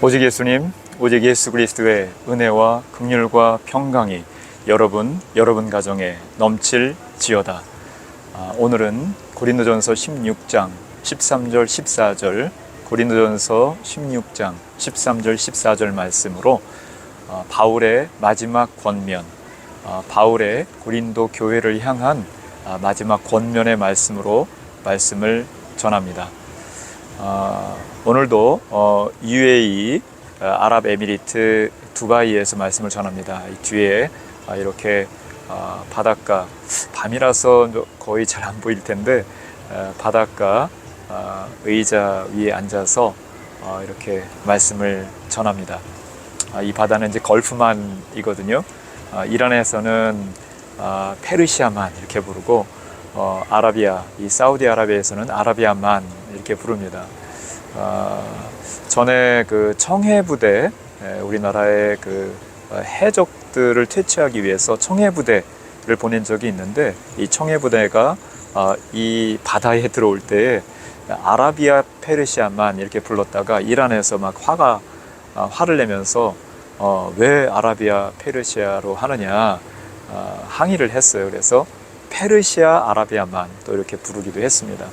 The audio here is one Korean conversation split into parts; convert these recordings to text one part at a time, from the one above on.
오직 예수님, 오직 예수 그리스도의 은혜와 긍휼과 평강이 여러분 가정에 넘칠지어다. 오늘은 고린도전서 16장 13절 14절 고린도전서 16장 13절 14절 말씀으로 바울의 마지막 권면, 바울의 고린도 교회를 향한 마지막 권면의 말씀으로 말씀을 전합니다. 오늘도 UAE 아랍에미리트 두바이에서 말씀을 전합니다. 이 뒤에 이렇게 바닷가, 밤이라서 거의 잘 안 보일 텐데 바닷가 의자 위에 앉아서 이렇게 말씀을 전합니다. 이 바다는 이제 걸프만이거든요. 이란에서는 페르시아만 이렇게 부르고 아라비아, 이 사우디아라비아에서는 아라비아만 이렇게 부릅니다. 전에 그 청해부대, 우리나라의 그 해적들을 퇴치하기 위해서 청해부대를 보낸 적이 있는데, 이 청해부대가 이 바다에 들어올 때에 아라비아 페르시아만 이렇게 불렀다가 이란에서 막 화를 내면서 왜 아라비아 페르시아로 하느냐 항의를 했어요. 그래서 페르시아 아라비아만 또 이렇게 부르기도 했습니다.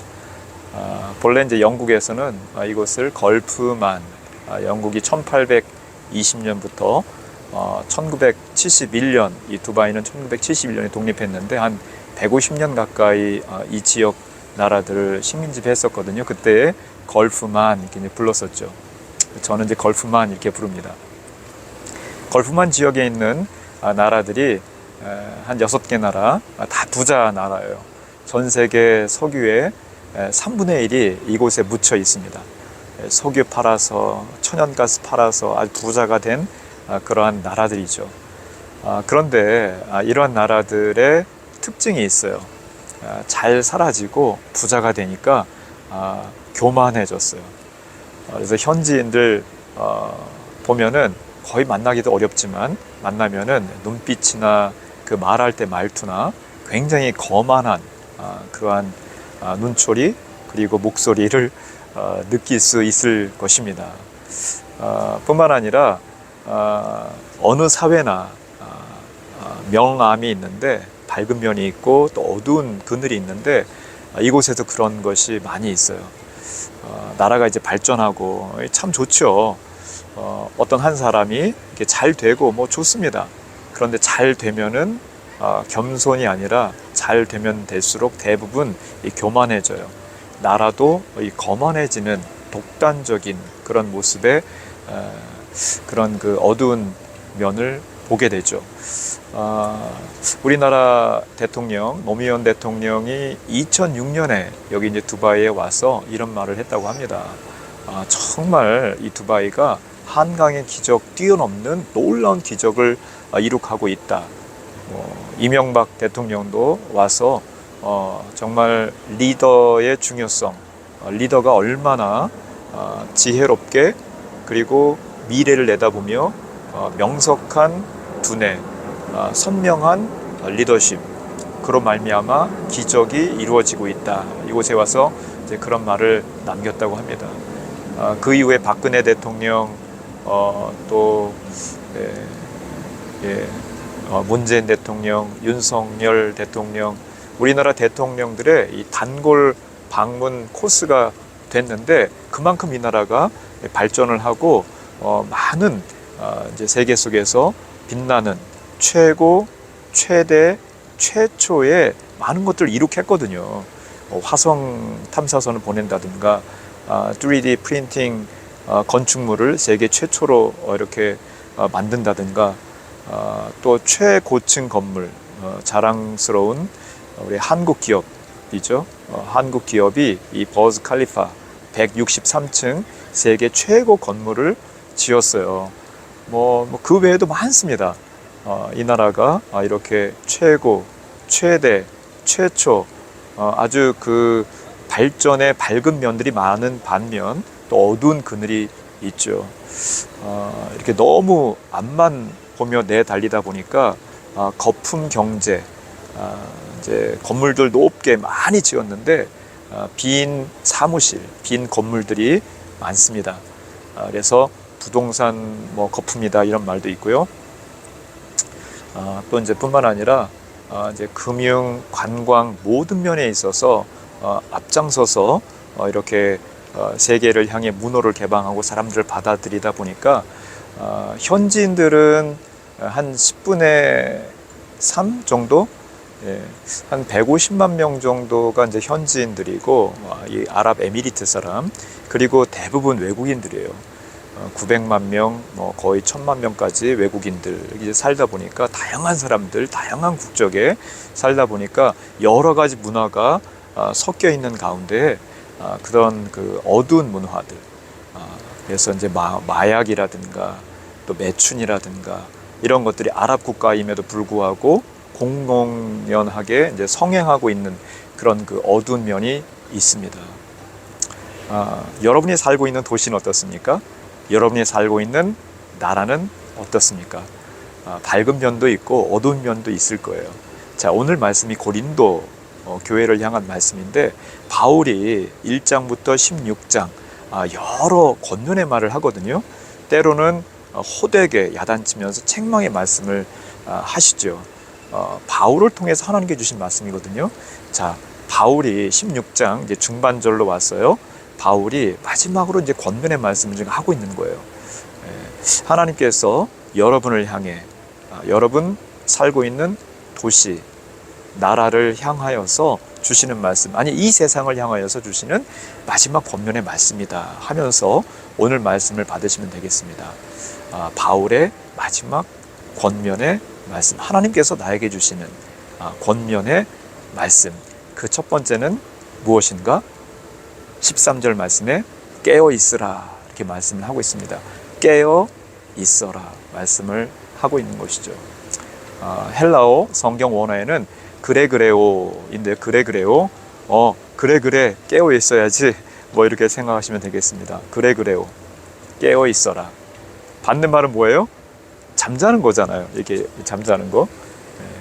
본래 이제 영국에서는 이곳을 걸프만, 영국이 1820년부터 1971년, 이 두바이는 1971년에 독립했는데 한 150년 가까이 이 지역 나라들을 식민지배했었거든요. 그때 걸프만 이렇게 이제 불렀었죠. 저는 이제 걸프만 이렇게 부릅니다. 걸프만 지역에 있는 나라들이 한 6개 나라, 다 부자 나라예요. 전 세계 석유의 3분의 1이 이곳에 묻혀 있습니다. 석유 팔아서, 천연가스 팔아서 아주 부자가 된 그러한 나라들이죠. 그런데 이러한 나라들의 특징이 있어요. 잘 사라지고 부자가 되니까 교만해졌어요. 그래서 현지인들 보면은 거의 만나기도 어렵지만, 만나면은 눈빛이나 그 말할 때 말투나 굉장히 거만한 그러한 눈초리 그리고 목소리를 느낄 수 있을 것입니다. 뿐만 아니라 어느 사회나 명암이 있는데 밝은 면이 있고 또 어두운 그늘이 있는데 이곳에도 그런 것이 많이 있어요. 나라가 이제 발전하고 참 좋죠. 어떤 한 사람이 이렇게 잘 되고 뭐 좋습니다. 그런데 잘 되면은 겸손이 아니라 잘 되면 될수록 대부분 이 교만해져요. 나라도 이 거만해지는 독단적인 그런 모습의 그런 그 어두운 면을 보게 되죠. 우리나라 대통령 노무현 대통령이 2006년에 여기 이제 두바이에 와서 이런 말을 했다고 합니다. 정말 이 두바이가 한강의 기적 뛰어넘는 놀라운 기적을 이룩하고 있다. 이명박 대통령도 와서 정말 리더의 중요성, 리더가 얼마나 지혜롭게 그리고 미래를 내다보며 명석한 두뇌, 선명한 리더십, 그로 말미암아 기적이 이루어지고 있다. 이곳에 와서 이제 그런 말을 남겼다고 합니다. 그 이후에 박근혜 대통령, 또 문재인 대통령, 윤석열 대통령, 우리나라 대통령들의 이 단골 방문 코스가 됐는데, 그만큼 이 나라가 발전을 하고 많은 이제 세계 속에서 빛나는 최고, 최대, 최초의 많은 것들을 이룩했거든요. 화성 탐사선을 보낸다든가 3D 프린팅 건축물을 세계 최초로 이렇게 만든다든가, 또 최고층 건물, 자랑스러운 우리 한국 기업이죠. 한국 기업이 이 버즈 칼리파 163층 세계 최고 건물을 지었어요. 그 외에도 많습니다. 이 나라가 이렇게 최고, 최대, 최초, 아주 그 발전의 밝은 면들이 많은 반면 또 어두운 그늘이 있죠. 이렇게 너무 앞만 보며 내달리다 보니까 거품 경제, 이제 건물들 높게 많이 지었는데 빈 사무실, 빈 건물들이 많습니다. 그래서 부동산 뭐 거품이다 이런 말도 있고요. 또 이제 뿐만 아니라 이제 금융, 관광 모든 면에 있어서 앞장서서 이렇게 세계를 향해 문호를 개방하고 사람들을 받아들이다 보니까 현지인들은 한 10분의 3 정도, 한 150만 명 정도가 이제 현지인들이고 이 아랍에미리트 사람, 그리고 대부분 외국인들이에요. 900만 명, 뭐 거의 1000만 명까지 외국인들 이제 살다 보니까 다양한 사람들, 다양한 국적에 살다 보니까 여러 가지 문화가 섞여 있는 가운데 그런 그 어두운 문화들, 그래서 이제 마약이라든가 또 매춘이라든가 이런 것들이 아랍 국가임에도 불구하고 공공연하게 이제 성행하고 있는 그런 그 어두운 면이 있습니다. 여러분이 살고 있는 도시는 어떻습니까? 여러분이 살고 있는 나라는 어떻습니까? 밝은 면도 있고 어두운 면도 있을 거예요. 자, 오늘 말씀이 고린도 교회를 향한 말씀인데, 바울이 1장부터 16장 여러 권면의 말을 하거든요. 때로는 호되게 야단치면서 책망의 말씀을 하시죠. 바울을 통해서 하나님께 주신 말씀이거든요. 자, 바울이 16장 이제 중반절로 왔어요. 바울이 마지막으로 이제 권면의 말씀을 지금 하고 있는 거예요. 하나님께서 여러분을 향해, 여러분 살고 있는 도시, 나라를 향하여서 주시는 말씀, 아니 이 세상을 향하여서 주시는 마지막 권면의 말씀이다 하면서 오늘 말씀을 받으시면 되겠습니다. 바울의 마지막 권면의 말씀, 하나님께서 나에게 주시는 권면의 말씀, 그 첫 번째는 무엇인가? 13절 말씀에 깨어 있으라 이렇게 말씀을 하고 있습니다. 깨어 있어라 말씀을 하고 있는 것이죠. 헬라어 성경 원어에는 그레그레오인데, 그레그레오, 그래 깨어 있어야지 뭐 이렇게 생각하시면 되겠습니다. 그레그레오, 깨어 있어라. 받는 말은 뭐예요? 잠자는 거잖아요. 이게 잠자는 거.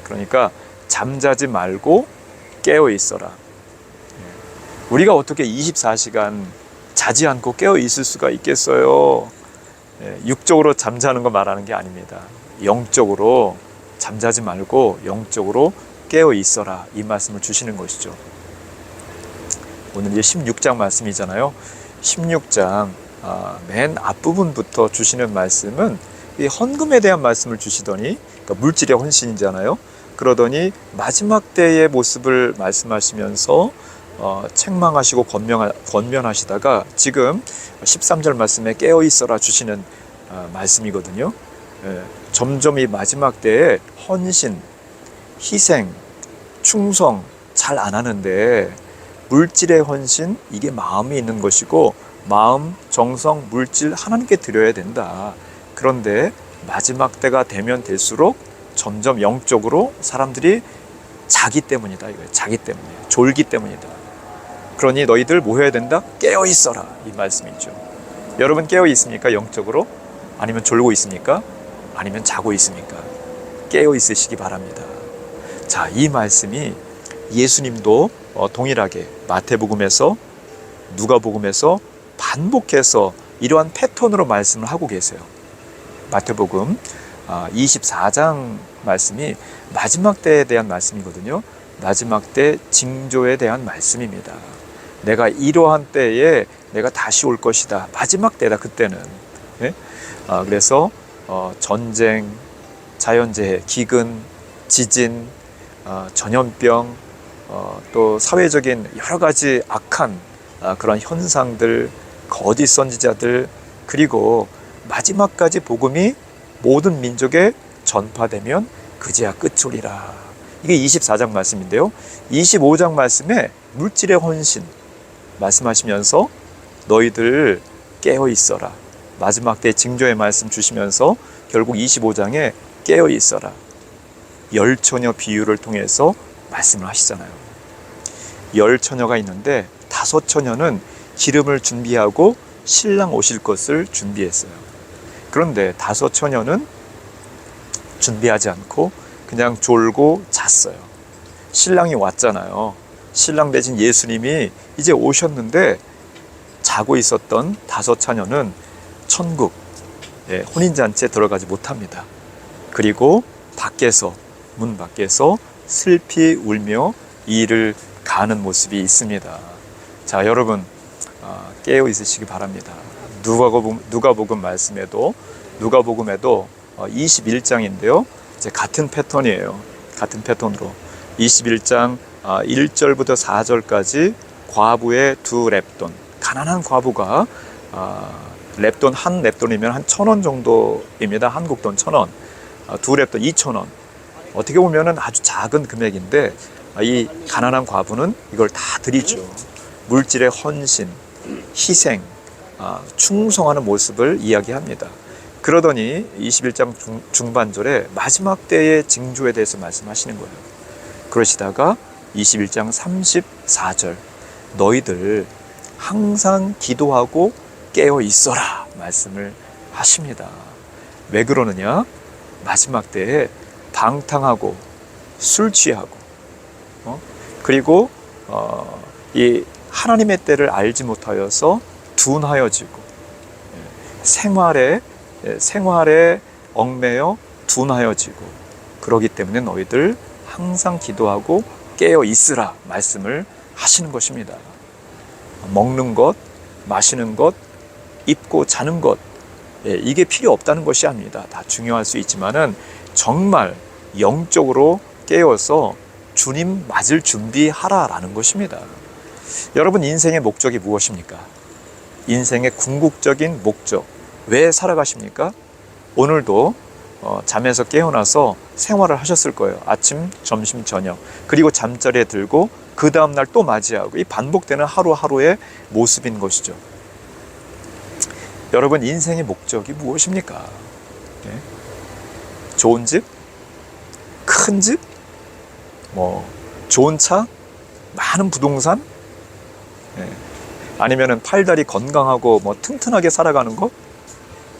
그러니까 잠자지 말고 깨어 있어라. 우리가 어떻게 24시간 자지 않고 깨어 있을 수가 있겠어요? 육적으로 잠자는 거 말하는 게 아닙니다. 영적으로 잠자지 말고 영적으로 깨어 있어라, 이 말씀을 주시는 것이죠. 오늘 이제 16장 말씀이잖아요. 16장 맨 앞부분부터 주시는 말씀은 이 헌금에 대한 말씀을 주시더니, 그러니까 물질의 헌신이잖아요. 그러더니 마지막 때의 모습을 말씀하시면서 책망하시고 권면하시다가 지금 13절 말씀에 깨어 있어라 주시는 말씀이거든요. 점점 이 마지막 때에 헌신, 희생, 충성 잘 안 하는데, 물질의 헌신, 이게 마음이 있는 것이고 마음, 정성, 물질 하나님께 드려야 된다. 그런데 마지막 때가 되면 될수록 점점 영적으로 사람들이 자기 때문이다. 이거예요. 자기 때문에, 졸기 때문이다. 그러니 너희들 뭐 해야 된다? 깨어 있어라, 이 말씀이죠. 여러분 깨어 있습니까? 영적으로? 아니면 졸고 있습니까? 아니면 자고 있습니까? 깨어 있으시기 바랍니다. 자, 이 말씀이 예수님도 동일하게 마태복음에서, 누가복음에서 반복해서 이러한 패턴으로 말씀을 하고 계세요. 마태복음 24장 말씀이 마지막 때에 대한 말씀이거든요. 마지막 때 징조에 대한 말씀입니다. 내가 이러한 때에 내가 다시 올 것이다. 마지막 때다, 그때는. 그래서 전쟁, 자연재해, 기근, 지진, 전염병, 또 사회적인 여러 가지 악한 그런 현상들, 거짓 선지자들, 그리고 마지막까지 복음이 모든 민족에 전파되면 그제야 끝이리라. 이게 24장 말씀인데요. 25장 말씀에 물질의 헌신 말씀하시면서 너희들 깨어 있어라. 마지막 때 징조의 말씀 주시면서 결국 25장에 깨어 있어라. 열 처녀 비유를 통해서 말씀을 하시잖아요. 열 처녀가 있는데 5 처녀는 기름을 준비하고 신랑 오실 것을 준비했어요. 그런데 5 처녀는 준비하지 않고 그냥 졸고 잤어요. 신랑이 왔잖아요. 신랑 대신 예수님이 이제 오셨는데 자고 있었던 5 처녀는 천국, 혼인잔치에 들어가지 못합니다. 그리고 문 밖에서 슬피 울며 일을 가는 모습이 있습니다. 자, 여러분 깨어 있으시기 바랍니다. 누가복음 말씀에도 21장인데요. 이제 같은 패턴이에요. 같은 패턴으로 21장 1절부터 4절까지 과부의 두 렙돈, 가난한 과부가 한 렙돈이면 한 1,000원 정도입니다. 한국 돈 1,000원. 두 렙돈 2,000원. 어떻게 보면은 아주 작은 금액인데 이 가난한 과부는 이걸 다 드리죠. 물질의 헌신, 희생, 충성하는 모습을 이야기합니다. 그러더니 21장 중반절에 마지막 때의 징조에 대해서 말씀하시는 거예요. 그러시다가 21장 34절, 너희들 항상 기도하고 깨어 있어라 말씀을 하십니다. 왜 그러느냐? 마지막 때에 방탕하고 술 취하고 그리고 이 하나님의 때를 알지 못하여서 둔하여지고 생활에 얽매여 둔하여지고 그러기 때문에 너희들 항상 기도하고 깨어 있으라 말씀을 하시는 것입니다. 먹는 것, 마시는 것, 입고 자는 것, 이게 필요 없다는 것이 아닙니다. 다 중요할 수 있지만은 정말 영적으로 깨어서 주님 맞을 준비하라라는 것입니다. 여러분, 인생의 목적이 무엇입니까? 인생의 궁극적인 목적, 왜 살아가십니까? 오늘도 잠에서 깨어나서 생활을 하셨을 거예요. 아침, 점심, 저녁. 그리고 잠자리에 들고 그 다음날 또 맞이하고, 이 반복되는 하루하루의 모습인 것이죠. 여러분, 인생의 목적이 무엇입니까? 좋은 집? 큰 집? 좋은 차? 많은 부동산? 아니면은 팔다리 건강하고 튼튼하게 살아가는 것?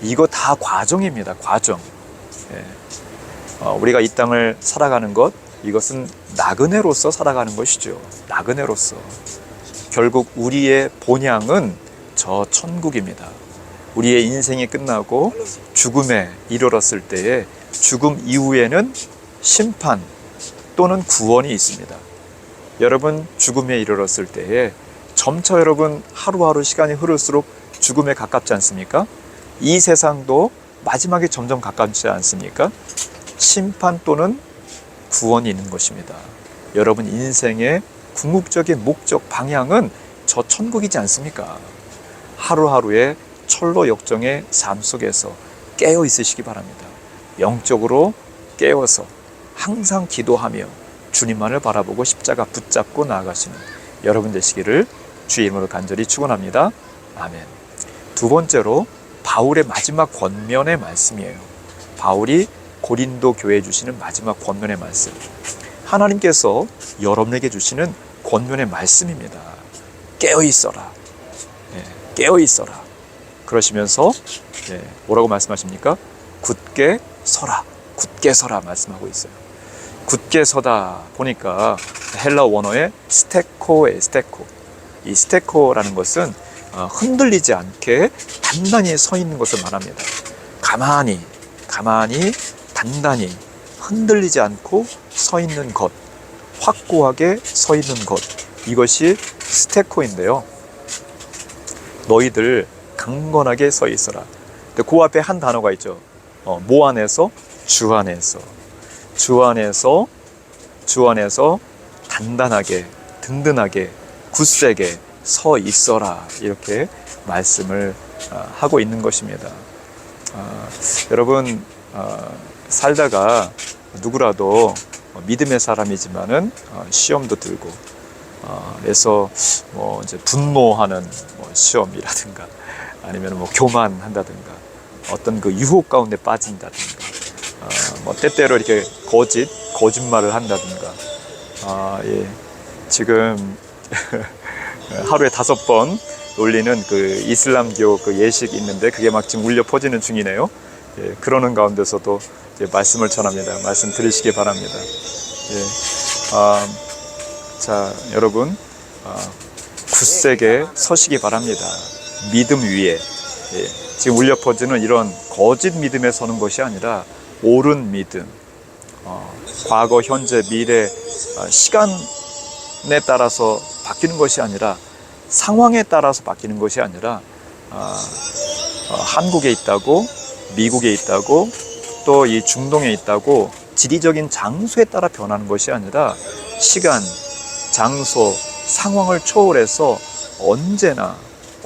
이거 다 과정입니다. 과정. 우리가 이 땅을 살아가는 것, 이것은 나그네로서 살아가는 것이죠. 나그네로서. 결국 우리의 본향은 저 천국입니다. 우리의 인생이 끝나고 죽음에 이르렀을 때에 죽음 이후에는 심판 또는 구원이 있습니다. 여러분, 죽음에 이르렀을 때에 점차 여러분 하루하루 시간이 흐를수록 죽음에 가깝지 않습니까? 이 세상도 마지막에 점점 가깝지 않습니까? 심판 또는 구원이 있는 것입니다. 여러분 인생의 궁극적인 목적 방향은 저 천국이지 않습니까? 하루하루의 철로 역정의 삶 속에서 깨어 있으시기 바랍니다. 영적으로 깨어서 항상 기도하며 주님만을 바라보고 십자가 붙잡고 나아가시는 여러분 되시기를 주의 이름으로 간절히 축원합니다. 아멘. 두 번째로 바울의 마지막 권면의 말씀이에요. 바울이 고린도 교회에 주시는 마지막 권면의 말씀. 하나님께서 여러분에게 주시는 권면의 말씀입니다. 깨어 있어라. 깨어 있어라. 그러시면서 뭐라고 말씀하십니까? 굳게 서라. 굳게 서라 말씀하고 있어요. 굳게 서다 보니까 헬라 원어의 스테코에 스테코. 이 스테코라는 것은 흔들리지 않게 단단히 서 있는 것을 말합니다. 가만히 단단히 흔들리지 않고 서 있는 것, 확고하게 서 있는 것, 이것이 스테코인데요. 너희들 강건하게 서 있어라. 근데 그 앞에 한 단어가 있죠. 뭐 안에서? 주 안에서. 주 안에서 단단하게, 든든하게, 굳세게 서 있어라. 이렇게 말씀을 하고 있는 것입니다. 여러분, 살다가 누구라도 믿음의 사람이지만은 시험도 들고, 그래서 이제 분노하는 시험이라든가, 아니면 교만한다든가, 어떤 그 유혹 가운데 빠진다든가, 때때로 이렇게 거짓말을 한다든가, 지금 하루에 5번 올리는 그 이슬람교 그 예식 있는데 그게 막 지금 울려 퍼지는 중이네요. 그러는 가운데서도 이제 말씀을 전합니다. 말씀 들으시기 바랍니다. 자, 여러분, 굳세게 서시기 바랍니다. 믿음 위에. 지금 울려 퍼지는 이런 거짓 믿음에 서는 것이 아니라 옳은 믿음, 과거, 현재, 미래, 시간에 따라서 바뀌는 것이 아니라 상황에 따라서 바뀌는 것이 아니라 한국에 있다고, 미국에 있다고, 또 이 중동에 있다고 지리적인 장소에 따라 변하는 것이 아니라 시간, 장소, 상황을 초월해서 언제나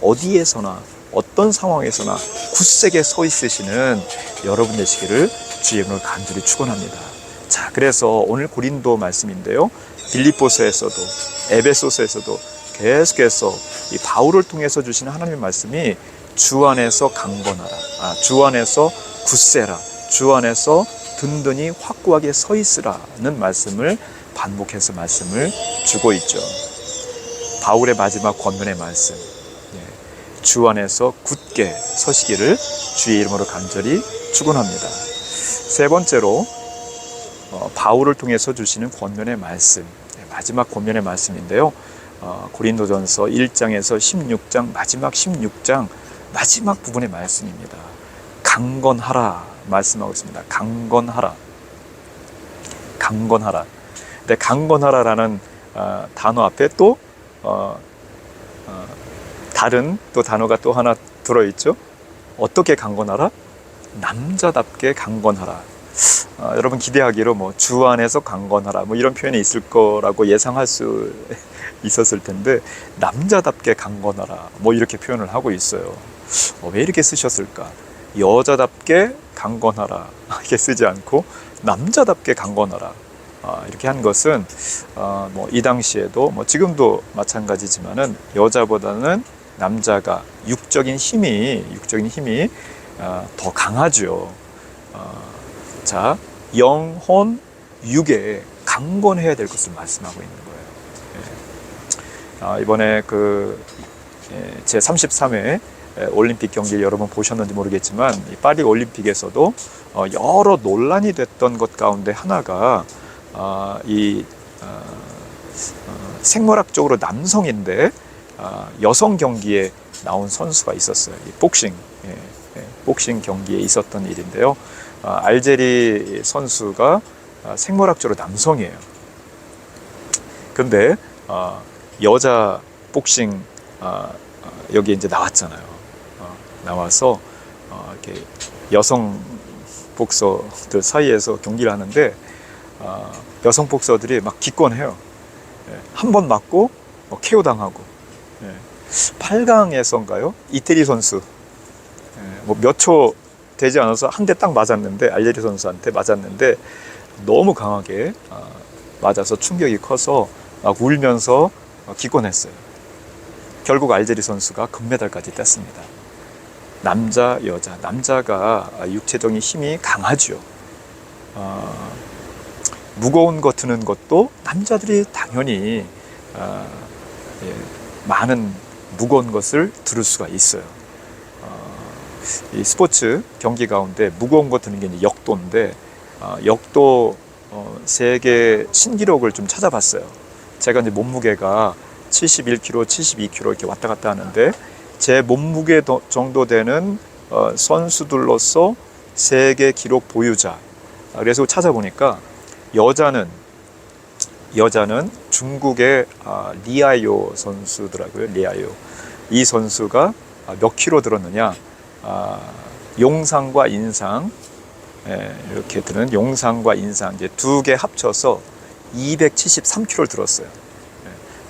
어디에서나 어떤 상황에서나 굳세게 서 있으시는 여러분 되시기를 주의 이름으로 간절히 축원합니다. 자, 그래서 오늘 고린도 말씀인데요, 빌립보서에서도 에베소서에서도 계속해서 이 바울을 통해서 주시는 하나님의 말씀이 주 안에서 강건하라, 주 안에서 굳세라, 주 안에서 든든히 확고하게 서 있으라는 말씀을 반복해서 말씀을 주고 있죠. 바울의 마지막 권면의 말씀, 주 안에서 굳게 서시기를 주의 이름으로 간절히 축원합니다. 세 번째로 바울을 통해서 주시는 권면의 말씀, 마지막 권면의 말씀인데요, 고린도전서 1장에서 16장 마지막 16장 마지막 부분의 말씀입니다. 강건하라 말씀하고 있습니다. 강건하라. 강건하라. 근데 강건하라라는 단어 앞에 또 다른 또 단어가 또 하나 들어있죠. 어떻게 강건하라? 남자답게 강건하라. 여러분 기대하기로 뭐 주 안에서 강건하라 뭐 이런 표현이 있을 거라고 예상할 수 있었을 텐데, 남자답게 강건하라 뭐 이렇게 표현을 하고 있어요. 왜 이렇게 쓰셨을까? 여자답게 강건하라 이렇게 쓰지 않고 남자답게 강건하라 이렇게 한 것은 뭐 이 당시에도 뭐 지금도 마찬가지지만은 여자보다는 남자가 육적인 힘이 더 강하죠. 자, 영혼 육에 강건해야 될 것을 말씀하고 있는 거예요. 이번에 제 33회 올림픽 경기를 여러분 보셨는지 모르겠지만, 이 파리 올림픽에서도 여러 논란이 됐던 것 가운데 하나가 생물학적으로 남성인데 여성 경기에 나온 선수가 있었어요. 이 복싱 경기에 있었던 일인데요. 알제리 선수가 생물학적으로 남성이에요. 근데 여자 복싱 여기 이제 나왔잖아요. 나와서 이렇게 여성 복서들 사이에서 경기를 하는데 여성 복서들이 막 기권해요. 한 번 맞고 KO 당하고. 8강에서인가요? 이태리 선수 뭐 몇 초 되지 않아서 한 대 딱 맞았는데, 알제리 선수한테 맞았는데 너무 강하게 맞아서 충격이 커서 막 울면서 기권했어요. 결국 알제리 선수가 금메달까지 땄습니다. 남자, 여자, 남자가 육체적인 힘이 강하죠. 무거운 거 드는 것도 남자들이 당연히 많은 무거운 것을 들을 수가 있어요. 이 스포츠 경기 가운데 무거운 거 드는 게 이제 역도인데, 역도 세계 신기록을 좀 찾아봤어요. 제가 이제 몸무게가 71kg, 72kg 이렇게 왔다 갔다 하는데, 제 몸무게 정도 되는 선수들로서 세계 기록 보유자. 그래서 찾아보니까 여자는 중국의 리아요 선수더라고요. 리아요. 이 선수가 몇 킬로 들었느냐? 용상과 인상, 이렇게 드는 용상과 인상 이제 두 개 합쳐서 273kg를 들었어요.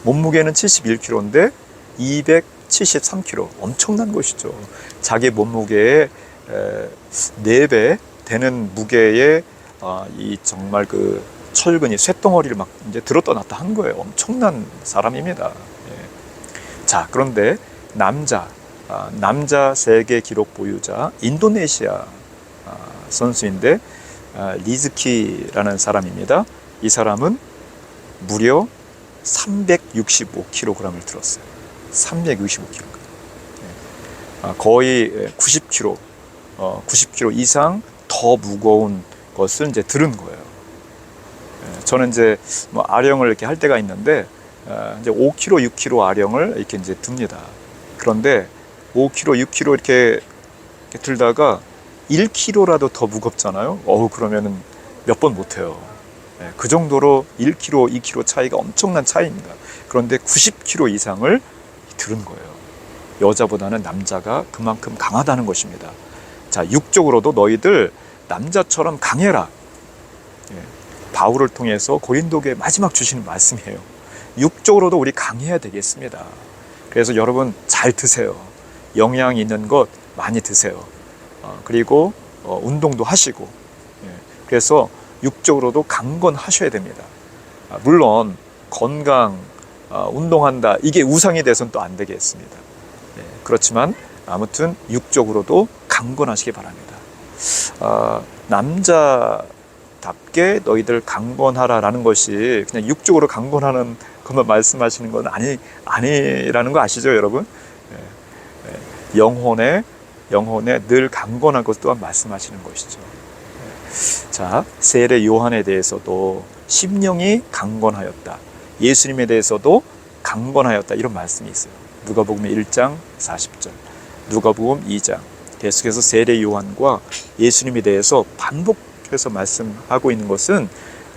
몸무게는 71kg인데 273kg, 엄청난 것이죠. 자기 몸무게의 4배 되는 무게의 이 정말 그 철근이 쇳덩어리를 막 이제 들었다 놨다 한 거예요. 엄청난 사람입니다. 자, 그런데 남자 세계 기록 보유자 인도네시아 선수인데 리즈키라는 사람입니다. 이 사람은 무려 365kg을 들었어요. 365kg. 거의 90kg 이상 더 무거운 것을 이제 들은 거예요. 저는 이제 뭐 아령을 이렇게 할 때가 있는데 이제 5kg, 6kg 아령을 이렇게 이제 듭니다. 그런데 5kg, 6kg 이렇게 이렇게 들다가 1kg라도 더 무겁잖아요. 그러면은 몇 번 못해요. 예, 그 정도로 1kg, 2kg 차이가 엄청난 차이입니다. 그런데 90kg 이상을 들은 거예요. 여자보다는 남자가 그만큼 강하다는 것입니다. 자, 육적으로도 너희들 남자처럼 강해라. 예, 바울을 통해서 고린도교에 마지막 주시는 말씀이에요. 육적으로도 우리 강해야 되겠습니다. 그래서 여러분 잘 드세요. 영양 있는 것 많이 드세요. 그리고 운동도 하시고, 예, 그래서 육적으로도 강건하셔야 됩니다. 물론 건강, 운동한다 이게 우상이 돼서는 또 안 되겠습니다. 예, 그렇지만 아무튼 육적으로도 강건하시기 바랍니다. 남자답게 너희들 강건하라라는 것이 그냥 육적으로 강건하는 것만 말씀하시는 건 아니라는 거 아시죠, 여러분? 예, 예, 영혼에 늘 강건한 것 또한 말씀하시는 것이죠. 자, 세례 요한에 대해서도 심령이 강건하였다. 예수님에 대해서도 강건하였다. 이런 말씀이 있어요. 누가복음 1장 40절, 누가복음 2장. 계속해서 세례 요한과 예수님에 대해서 반복해서 말씀하고 있는 것은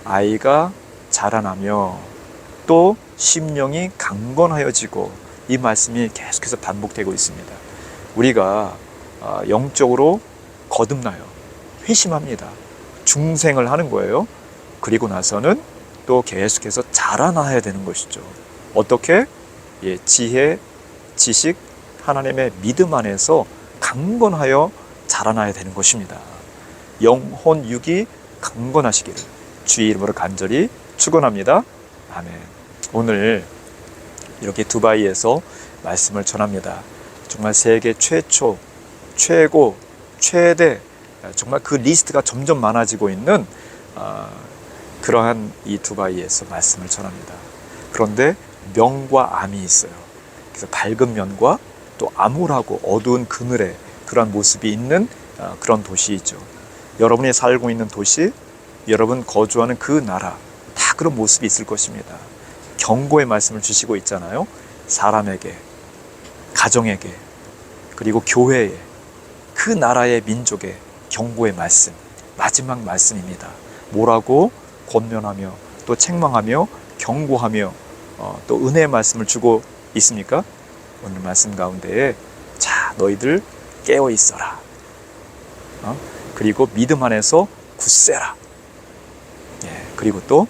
아이가 자라나며 또 심령이 강건하여지고, 이 말씀이 계속해서 반복되고 있습니다. 우리가 영적으로 거듭나요. 회심합니다. 중생을 하는 거예요. 그리고 나서는 또 계속해서 자라나야 되는 것이죠. 어떻게? 예, 지혜, 지식, 하나님의 믿음 안에서 강건하여 자라나야 되는 것입니다. 영혼 육이 강건하시기를 주의 이름으로 간절히 축원합니다. 아멘. 오늘 이렇게 두바이에서 말씀을 전합니다. 정말 세계 최초, 최고, 최대, 정말 그 리스트가 점점 많아지고 있는 그러한 이 두바이에서 말씀을 전합니다. 그런데 명과 암이 있어요. 그래서 밝은 면과 또 암울하고 어두운 그늘의 그러한 모습이 있는 그런 도시이죠. 여러분이 살고 있는 도시, 여러분 거주하는 그 나라, 다 그런 모습이 있을 것입니다. 경고의 말씀을 주시고 있잖아요. 사람에게, 가정에게, 그리고 교회에, 그 나라의 민족에 경고의 말씀, 마지막 말씀입니다. 뭐라고 권면하며 또 책망하며 경고하며 또 은혜의 말씀을 주고 있습니까? 오늘 말씀 가운데에 자, 너희들 깨어 있어라. 그리고 믿음 안에서 굳세라. 예, 그리고 또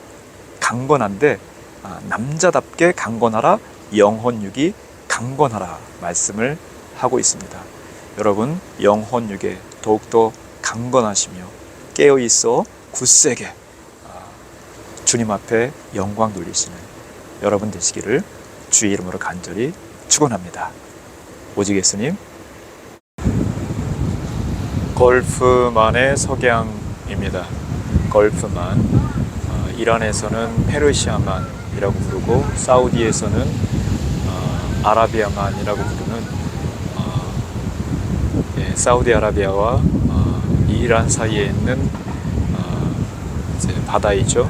강건한데 남자답게 강건하라. 영혼육이 강건하라 말씀을 하고 있습니다. 여러분 영혼육에 더욱더 강건하시며 깨어있어 굳세게 주님 앞에 영광 돌리시는 여러분 되시기를 주의 이름으로 간절히 축원합니다. 오직 예수님. 걸프만의 석양입니다. 걸프만, 이란에서는 페르시아만이라고 부르고 사우디에서는 아라비아만이라고 부르는 사우디아라비아와 이란 사이에 있는 이제 바다이죠.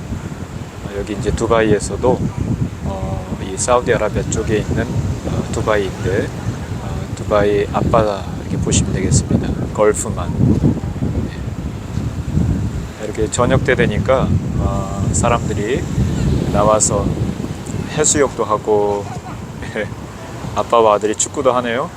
여기 이제 두바이에서도 이 사우디아라비아 쪽에 있는 두바이인데 두바이 앞바다 이렇게 보시면 되겠습니다. 걸프만. 이렇게 저녁 때 되니까 사람들이 나와서 해수욕도 하고 아빠와 아들이 축구도 하네요.